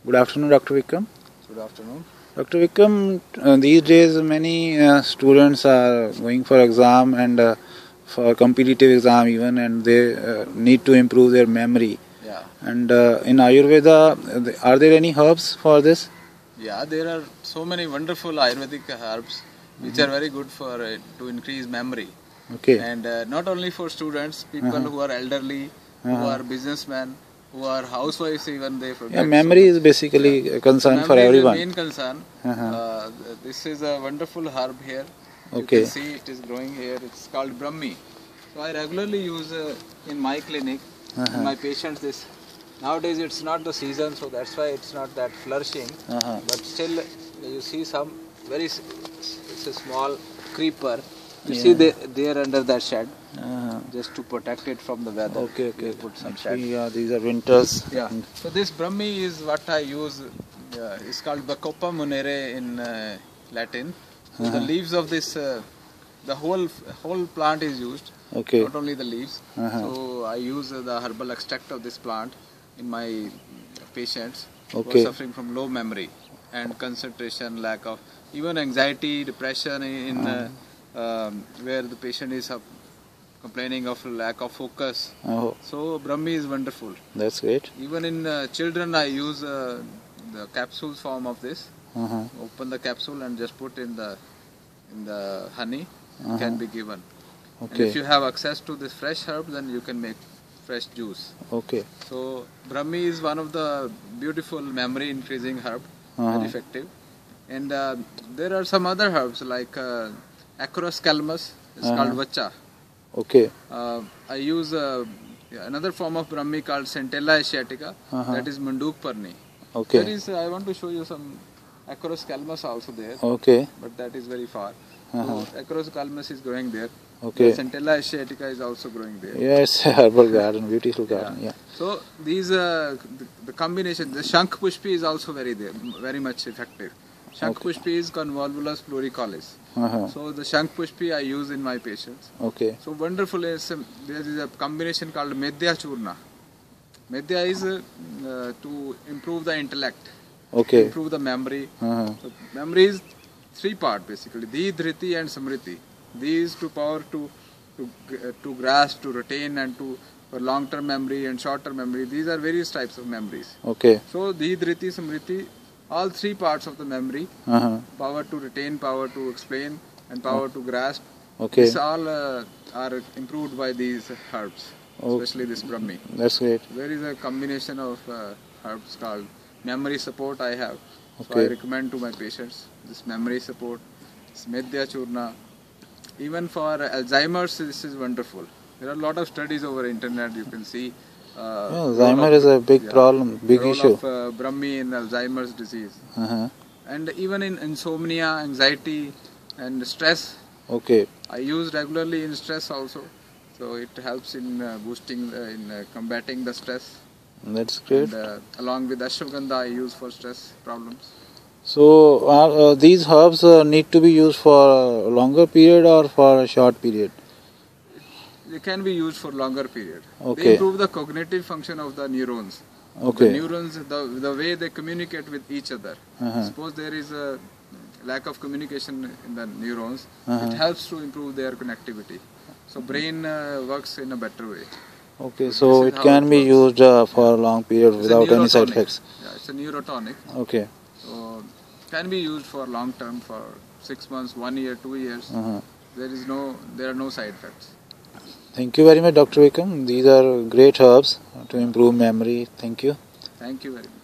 Good afternoon, Dr. Vikram. Good afternoon. Dr. Vikram, these days many students are going for exam and for competitive exam even, and they need to improve their memory. Yeah. And in Ayurveda, are there any herbs for this? Yeah, there are so many wonderful Ayurvedic herbs which are very good for to increase memory. Okay. And not only for students, people who are elderly, who are businessmen, who are housewives even, they forget. Yeah, memory is basically a concern for everyone. Memory is a main concern. This is a wonderful herb here. You Okay. can see it is growing here. It's called Brahmi. So I regularly use in my clinic, in my patients, this. Nowadays it's not the season, so that's why it's not that flourishing. But still, you see some it's a small creeper. You see there under that shed, just to protect it from the weather. Okay. Put some Actually, shed. yeah, these are winters. Yeah. So this Brahmi is what I use. It's called Bacopa munere in Latin. So the leaves of this, the whole plant is used. Okay. Not only the leaves. So I use the herbal extract of this plant in my patients who are suffering from low memory and concentration, lack of even anxiety, depression in where the patient is complaining of lack of focus. So Brahmi is wonderful. That's great. Even in children, I use the capsule form of this. Open the capsule and just put in the honey. It can be given. And if you have access to this fresh herb, then you can make fresh juice. Okay. So Brahmi is one of the beautiful memory increasing herb, very effective. And there are some other herbs like Acros calmus, it's called vacha. Okay. I use another form of Brahmi called Centella asiatica, that is Manduk Parni. Okay. There is, I want to show you some Acros calmus also there, Okay. but that is very far. So Acros calmus is growing there. Okay. Centella asiatica is also growing there. Yeah, it's a herbal garden, beautiful garden. Yeah. So these the combination, the Shankh Pushpi is also very much effective. Shankh Pushpi is Convolvulus pluricolis. So the Shankh Pushpi I use in my patients. Okay. So wonderful is there is a combination called Medhya Churna. Medhya is to improve the intellect, Okay. improve the memory. So memory is three part basically: Di, Dhriti and Samriti. These to power to grasp, to retain, and for long-term memory and short-term memory. These are various types of memories. Okay. So Di, Dhriti, Samriti, all three parts of the memory: power to retain, power to explain, and power to grasp. Okay. These all are improved by these herbs, especially this Brahmi. That's great. There is a combination of herbs called memory support I have. So Okay. I recommend to my patients this memory support, this Medhya Churna. Even for Alzheimer's, this is wonderful. There are a lot of studies over internet. You can see. Alzheimer's is a big problem, big role issue. of Brahmi in Alzheimer's disease, and even in insomnia, anxiety, and stress. Okay. I use regularly in stress also, so it helps in boosting, in combating the stress. That's great. And along with ashwagandha, I use for stress problems. So these herbs need to be used for a longer period or for a short period? They can be used for longer period. Okay. They improve the cognitive function of the neurons. Okay. The neurons, the way they communicate with each other. Suppose there is a lack of communication in the neurons, it helps to improve their connectivity. So brain works in a better way. Okay, so it can be used for a long period without any side effects. Yeah, it's a neurotonic. Okay. So can be used for long term, for 6 months, 1 year, 2 years. There are no side effects. Thank you very much, Dr. Vikram. These are great herbs to improve memory. Thank you. Thank you very much.